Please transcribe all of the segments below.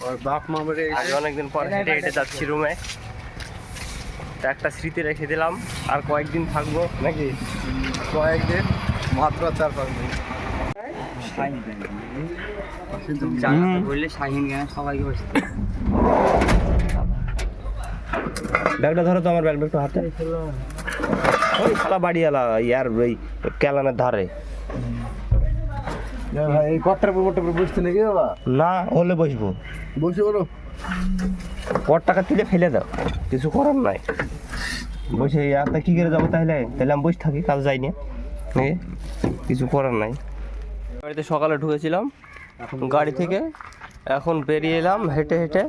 ওর বাপ মা বলে অনেকদিন পর হেঁটে হেঁটে যাচ্ছি রুমে। একটা স্মৃতি রেখে দিলাম, আর কয়েকদিন থাকবো নাকি? কয়েকদিন মাত্র 4-5 দিন। বললে শাহিন গান সবাইকে বসতে। ব্যাগটা ধরো তো, আমার ব্যাগটা একটু হাতে। ওই শালা বাড়িওয়ালা ইয়ার ওই ক্যালানের ধারে। এই কট্টার উপর বসতে নাকি বাবা? না হলে বসবো, বসে বলো। কত টাকা তুলে ফেলে দাও, কিছু করার নাই। বসে আপনি কি করে যাবো? তাহলে আমি বসে থাকি, কাজ যাই না, কিছু করার নাই। বাড়িতে সকালে ঢুকেছিলাম গাড়ি থেকে, এখন বেরিয়ে এলাম হেঁটে হেঁটে।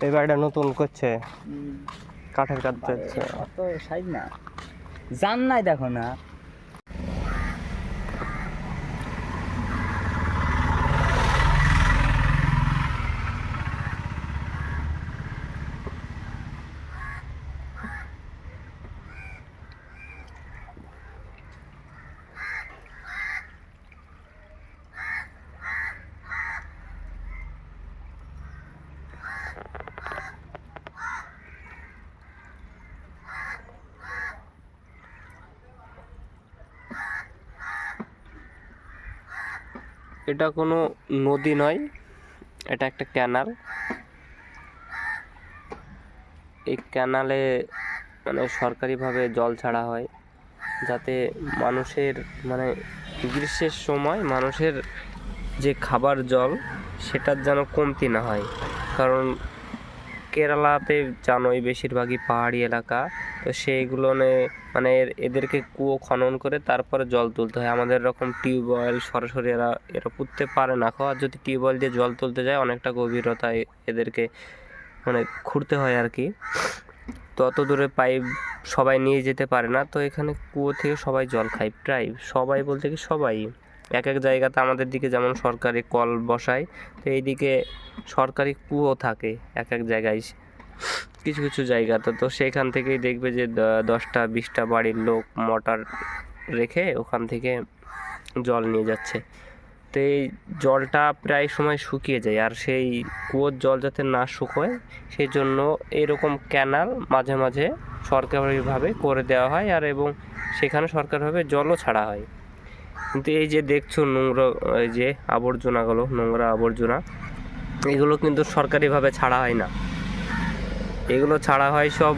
এই বাড়িটা নতুন করছে, কাঠের কাজ চলছে। জান নাই দেখো না। এটা কোনো নদী নয়, এটা একটা ক্যানাল। এই ক্যানালে মানে সরকারিভাবে জল ছাড়া হয়, যাতে মানুষের মানে গ্রীষ্মের সময় মানুষের যে খাবার জল সেটার যেন কমতি না হয়। কারণ কেরালাতে জানোই বেশিরভাগই পাহাড়ি এলাকা, তো সেইগুলো মানে এদেরকে কুয়ো খনন করে তারপরে জল তুলতে হয়। আমাদের এরকম টিউবওয়েল সরাসরি এরা পুঁততে পারে না। আর যদি টিউবওয়েল দিয়ে জল তুলতে যায় অনেকটা গভীরতায় এদেরকে মানে খুঁড়তে হয় আর কি, তত দূরে পাইপ সবাই নিয়ে যেতে পারে না। তো এখানে কুয়ো থেকে সবাই জল খায়, প্রায় সবাই বলতে কি সবাই। এক এক জায়গাতে আমাদের দিকে যেমন সরকারি কল বসায়, তো এইদিকে সরকারি কুয়ো থাকে এক এক জায়গায়, কিছু কিছু জায়গাতে। তো সেখান থেকেই দেখবে যে 10টা-20টা বাড়ির লোক মোটর রেখে ওখান থেকে জল নিয়ে যাচ্ছে। তো এই জলটা প্রায় সময় শুকিয়ে যায়, আর সেই কুয়োর জল যাতে না শুকোয় সেই জন্য এরকম ক্যানাল মাঝে মাঝে সরকারিভাবে করে দেওয়া হয়, আর এবং সেখানে সরকারিভাবে জলও ছাড়া হয়। কিন্তু এই যে দেখছো নোংরা, এই যে আবর্জনাগুলো, নোংরা আবর্জনা, এগুলো কিন্তু সরকারিভাবে ছাড়া হয় না। এগুলো ছাড়া হয় সব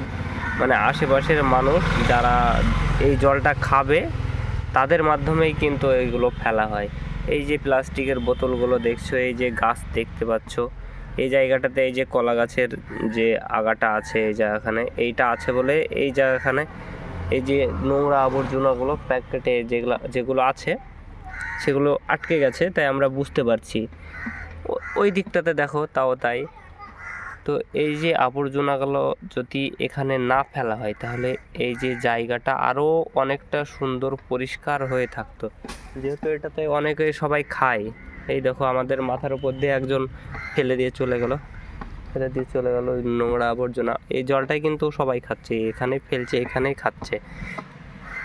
মানে আশেপাশের মানুষ যারা এই জলটা খাবে তাদের মাধ্যমেই কিন্তু এইগুলো ফেলা হয়। এই যে প্লাস্টিকের বোতলগুলো দেখছো, এই যে গাছ দেখতে পাচ্ছ, এই জায়গাটাতে এই যে কলা গাছের যে আগাটা আছে এই জায়গাখানে, এইটা আছে বলে এই জায়গাখানে এই যে নোংরা আবর্জনাগুলো প্যাকেটে যেগুলো আছে সেগুলো আটকে গেছে, তাই আমরা বুঝতে পারছি। ওই দিকটাতে দেখো তাও তাই। তো এই যে আবর্জনাগুলো যদি এখানে না ফেলা হয় তাহলে এই যে জায়গাটা আরও অনেকটা সুন্দর পরিষ্কার হয়ে থাকতো, যেহেতু এটাতে অনেকে সবাই খায়। এই দেখো আমাদের মাথার উপর দিয়ে একজন ফেলে দিয়ে চলে গেল নোংরা আবর্জনা। এই জলটাই কিন্তু সবাই খাচ্ছে, এখানেই ফেলছে, এখানেই খাচ্ছে,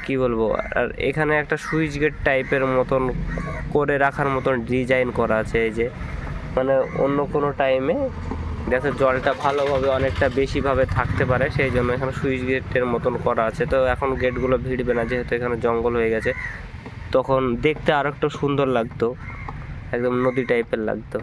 কি বলবো। আর এখানে একটা সুইচ গেট টাইপের মতন করে রাখার মতন ডিজাইন করা আছে, এই যে মানে অন্য কোনো টাইমে যাতে জলটা ভালোভাবে অনেকটা বেশিভাবে থাকতে পারে সেই জন্য এখানে সুইচ গেটের মতন করা আছে। তো এখন গেটগুলো ভিড়বে না, যেহেতু এখানে জঙ্গল হয়ে গেছে, তখন দেখতে আরও একটু সুন্দর লাগতো, একদম নদী টাইপের লাগতো।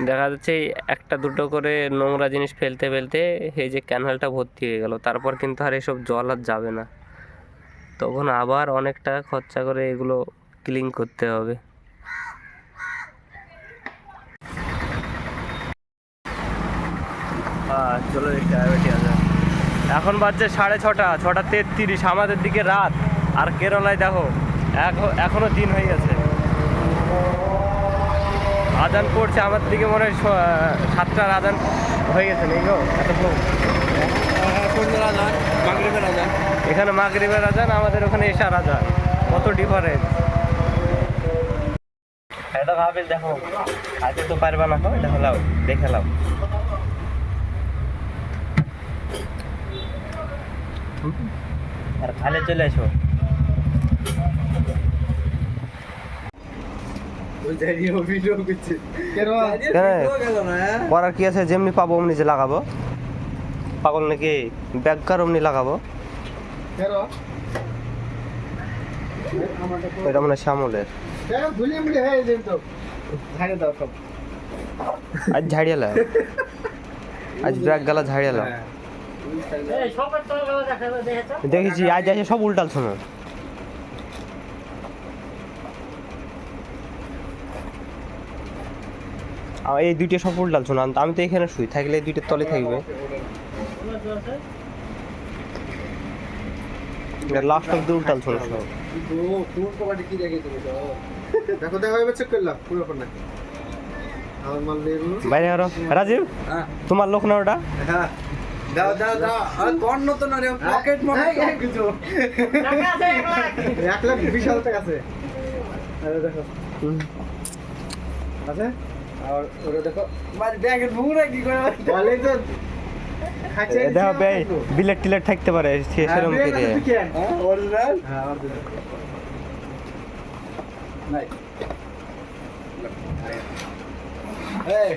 দেখা যাচ্ছে একটা দুটো করে নোংরা জিনিস ফেলতে ফেলতে এই যে ক্যানালটা ভর্তি হয়ে গেল, তারপর কিন্তু আর এসব জল আর যাবে না, তখন আবার অনেক টাকা খরচা করে এগুলো ক্লিন করতে হবে। চলো এখন বাজছে 6:30, 6:33, আমাদের দিকে রাত, আর কেরলায় দেখো এখনো দিন হয়ে গেছে। আজান পড়ছে আমার দিকে, মনে হয় 7টার আজান হয়ে গেছে নাকি গো? এখানে মাগরিবের আজান, আমাদের ওখানে এশার আজান, কত ডিফারেন্স। এটা ভাবে দেখো খাইতে তো পারবা না, এটা হলাও দেখে লাও। আর খালে চলে এসো। করার কি আছে, যেমনি পাবো অমনি যে লাগাবো। পাগল নাকি, ব্যাগকার অমনি লাগাবো। এটা মানে শ্যামলের আজ ঝাড়িয়ালা, আজ ব্যাগ গালা ঝাড়িয়ালা দেখেছি। আজ আসে সব উল্টাল শোনো। এই দুইটা সব উল্টাল শোনো। আমি তো এখানে শুই, থাকলে এই দুইটার তলে থাকবে। লাস্ট অফ দ্য উল্টাল শোনো সব। দেখো দেখো এবার চেক করলাম পুরো না আমার মাল নিয়ে এলো বাইরে আরো রাজীব, তোমার লোক না ওটা? হ্যাঁ দাও দাও দাও। আর কর্ণ তো না রে, পকেট মার কিছু টাকা আছে 1,20,000 টাকা আছে। আরে দেখো আছে। আর ওরে দেখো মার ব্যাগের মুড়া কি করে বলে তো খাচ্ছে। দেখো ভাই বিলেট টিলেট থাকতে পারে সেরকম কি রে। হ্যাঁ অরিজিনাল। হ্যাঁ অরিজিনাল নাই। এই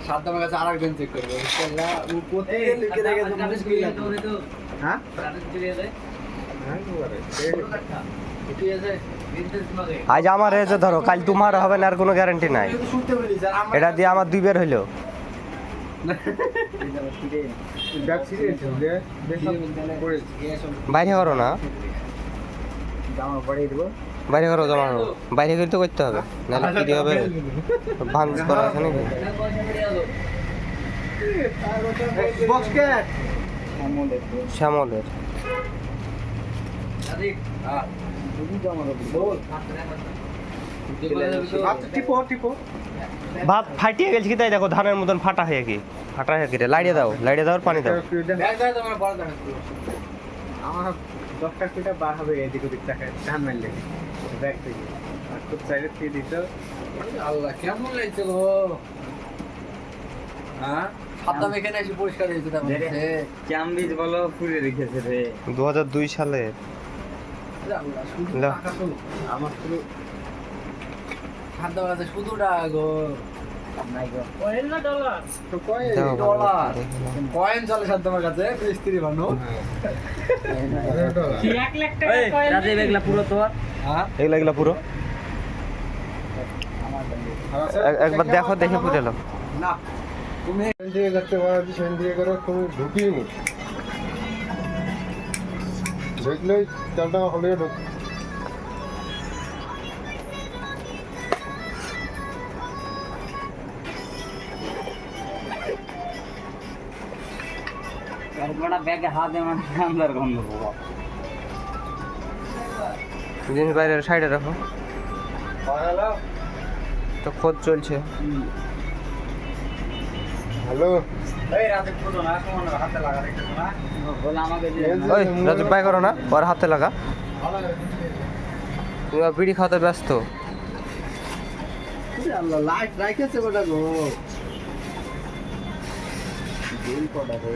সাত দামের কাছে আরেকজন চেক করবে ইনশাআল্লাহ। ও কোথায় লিখে রেখে তো মুশকিল আছে। হ্যাঁ কাটে চলে যায়। হ্যাঁ ঠিক আছে। আজ আমার এই যে ধরো, কাল তোমার হবে না, আর কোনো গ্যারান্টি নাই। শুনতে বলি স্যার আমার এটা দিয়ে আমার 2 বের হইলো। ব্যাগ ছিঁড়ে গেছে দেখো পড়ে বাইরে করো না, জামা পরিয়ে দেব। বাইরে করো জমা, বাইরে করে তো করতে হবে, নাহলে কি হবে, ভাঙ করা আছে নাকি। বক্স ক্যাট শ্যামলের হ্যাঁ তুমি জামা বল আচ্ছা টিপো টিপো। ভাত ফাটিয়ে গেছে কি তাই দেখো, ধানের মতন ফাটা হয়ে কি, ফাটা হয়ে কি রে। লাইড়ে দাও, লাইড়ে দাও আর পানি দাও। ব্যাগ দাও তোমার বড় দাও। আমার 10 টাকা বার হবে এদিক ওদিক টাকা ধান মারলে ব্যাগ থেকে। আর খুব চাইলে দিয়ে দিত। আল্লাহ কেমন লাগছে গো। হ্যাঁ সাতটা মেখে এসে পরিষ্কার হয়েছে তার মধ্যে ক্যামবিজ বলো পুরে রেখেছে রে 2002 সালে। আল্লাহ শুধু টাকা তো আমার শুধু খাদ্য আছে শুধুটা গো। নাই গো কয়েন না ডলার তো কয়েন ডলার কয়েন চলে সাত তোমার কাছে মিস্ত্রি বানো কি 1 লাখ টাকা কয়েন রাজে এগুলা পুরো তোর। হ্যাঁ এগুলা পুরো একবার দেখো, দেখে বুঝে নাও না। তুমি দিয়ে যাচ্ছে বড় দিশন দিয়ে করো, তুমি ঢুকিনি দেখলেই চালটা হলে ঢুক। बड़ा बैग हाथ में अंदर गंद होगा। জিনিস বাইরে সাইডে রাখো, তো খোঁজ চলছে। হ্যালো এই রাতে পুরো না সময় হাতে লাগা রেখে না বলে আমাকে যে ওই রাজু বাই করো না, ওর হাতে লাগা। তুমি বিড়ি খাওয়াতে ব্যস্ত। আল্লাহ লাইট রাখেছে বড় গো দিল পড়া রে।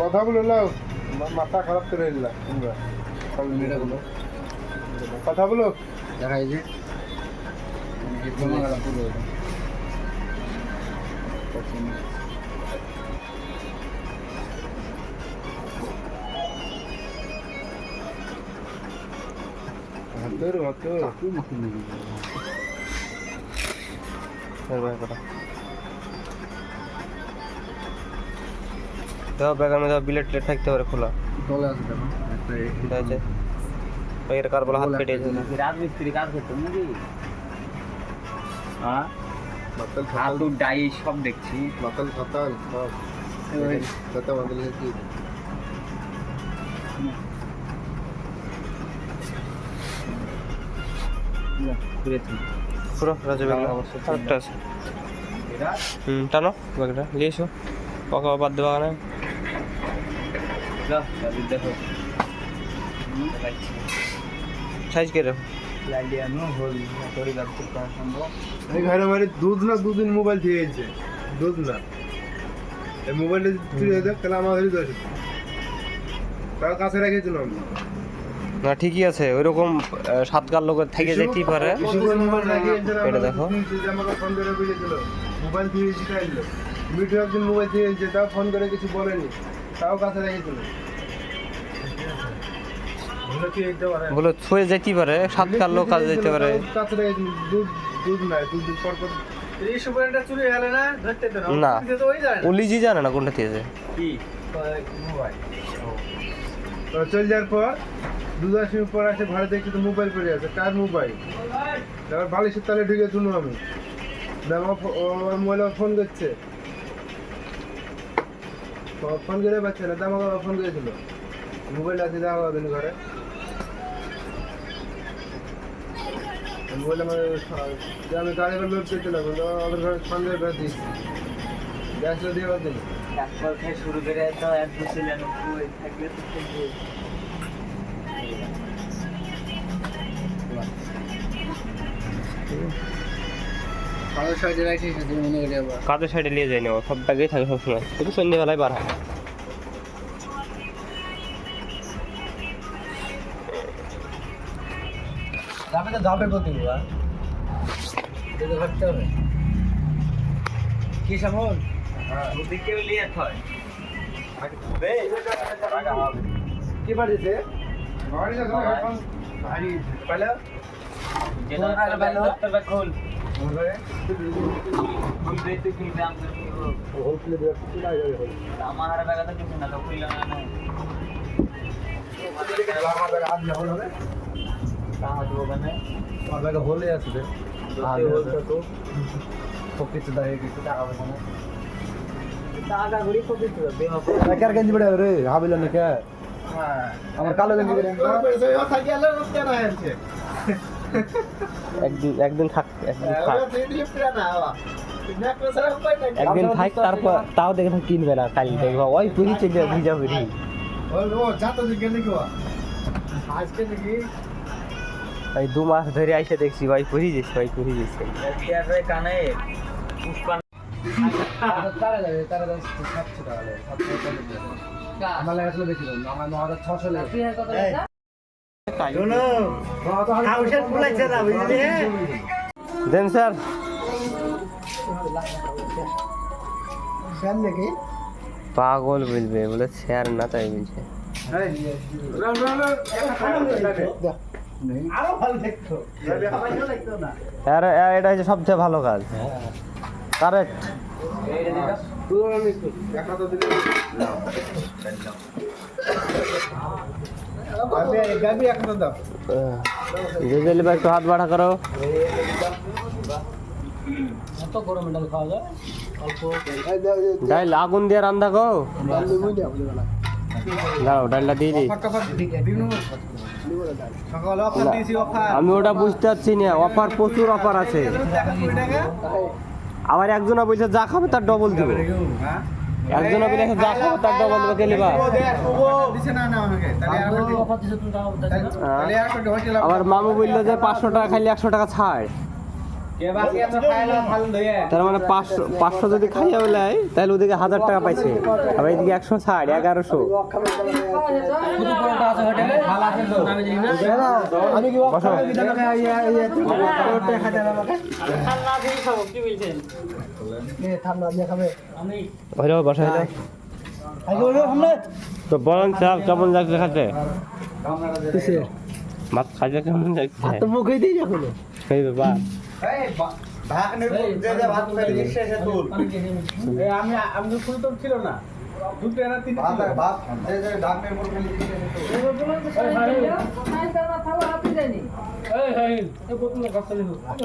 কথা বলে নাও, মাথা খারাপ করে দিলা তোমরা। কথা বলো দেখা এই যে দেখো ব্যাগের মধ্যে বিলেট টিলেট থাকতে পারে খোলা। চলে আসে দেখো একটা দেখা যায় এর কার বলা হাত কেটে গেছে। রাজমিস্ত্রি কাজ করতো নাকি? হ্যাঁ মাতাল আলু ডাই সব দেখছি। মাতাল খাতাল সব খাতা মাতাল কি পুরো রাজু ব্যাগ আরেকটা আছে। টানো ব্যাগটা নিয়ে এসো, পাকা বাদ দেওয়া না। দেখো সাইজ করে লাইলিয়ানো হল তোর ব্যবসা করা সম্ভব এই ঘরে মানে দুধ না দুদিন মোবাইল দিয়ে গেছে দুধ না এই মোবাইলটা চুরি হয়ে যাক তাহলে আমাদেরই দোষ তার কাছে রেখেছিল আমি না ঠিকই আছে ওইরকম সাতকার লোকের থেকে যেতেই পারে এটা দেখো আমাকে ফোন করে বুঝেছিল মোবাইল দিয়ে শিখাইলো মিঠু একদিন মোবাইল দিয়ে গেছে তাও ফোন করে কিছু বলেনি তাও কাছে রেখেছিল বলে ছুঁয়ে যেতেই পারে সাতকার লোক কাজে যেতে পারে কাছে রেখেছিল দুধ দুধ নাই দুধ পর পর এই সুপারটা চুরি গেলে না ধরতে তো না তো ওই যায় ও লিজি জানে না কোনটা দিয়েছে কি মোবাইল তো চলে যাওয়ার পর দুধার সময় পর আসে ঘরে দেখছি তো মোবাইল পড়ে আছে কার মোবাইল তারপর বালিশের তলে ঢুকে শুনো আমি আমার মোবাইল ফোন করছে ফোন করে পাচ্ছে না দাম আমাকে ফোন করেছিল মোবাইল আছে দেখা হবে ঘরে মোবাইল আমার আমি গাড়ি লোড করতে লাগবো ওদের ঘরে সন্দেহ করে দিচ্ছি গ্যাসটা দিয়ে বাদ দিন একবার থেকে শুরু করে তো 199 থাকলে তো কাগজ সাইজে রাখি মনে করে আবার কাজের সাইডে নিয়ে যায় না ও সব ব্যাগেই থাকে সবসময় শুধু সন্ধ্যেবেলায় বার হয় যাবে তো যাবে কত দিবা এটা ভাবতে হবে কি সামন ওদিকেও নিয়ে হয় কি বাড়িতে গাড়ি না এখন গাড়ি পহলে যেটা দপ্তর খোল খুল দে তো খুলবে আমাদের হোল প্লে দিয়ে কিছু না যাবে আমার আর ব্যাগটা কিছু না তো খুললাম না আমার ব্যাগ হাত যখন হবে কাহা দেবো মানে আমার ব্যাগ হোলে আছে রে হাত বলতো তো পকেটে দাঁড়িয়ে কিছু টাকা হবে না টাকা ঘুরি কপি তো দেওয়া একার গেঞ্জি পড়ে রে হাবিল না কে হ্যাঁ আমার কালো গেঞ্জি পড়ে থাকি আলো কেন আছে একদিন থাক একদিন থাক তারপর তাও দেখে থাক কিনবে না কালি দেখবা ওই পুরি চেয়ে ভিজা পুরি আজকে নাকি এই 2 মাস ধরে আইসে দেখছি ভাই পুরি যাচ্ছে ভাই পুরি যাচ্ছে এর কানে পুষ্পা তারা যাবে তারা 700 টাকা লাগে 700 টাকা আমার লাগে আসলে বেশি দাম আমার 9600 লাগে দেন স্যার ফ্যান নাকি পাগল বলবে বলে স্যার না তাই বলছে আরো ভালো দেখতো না এটা হচ্ছে সবচেয়ে ভালো কাজ কারেক্ট একটু হাত বাড়া করো ডাইল আগুন দিয়ে রান্না গো দাও ডালটা দিয়ে দিই আমি ওটা বুঝতে পারছি না অফার প্রচুর অফার আছে আবার একজনা বলছে যা খাবে তার ডবল দেবে একজনা বলে যা খাবে তার ডবল দেবে কে নিবা আবার মামু বললো যে 500 টাকা খাইলে 100 টাকা ছাড় তার মানে 500 যদি খাইয়া বলে তাহলে ওদিকে 1000 টাকা পাইছে আবার এদিকে 100 ছাড় 1100 তো বলেন চাপ কেমন লাগছে খেতে ভাত খাইতে কেমন লাগছে মুখে দিয়ে যখন খাইবে বা আমি তো ফুল তো ছিল না দুটো না তিন ছিল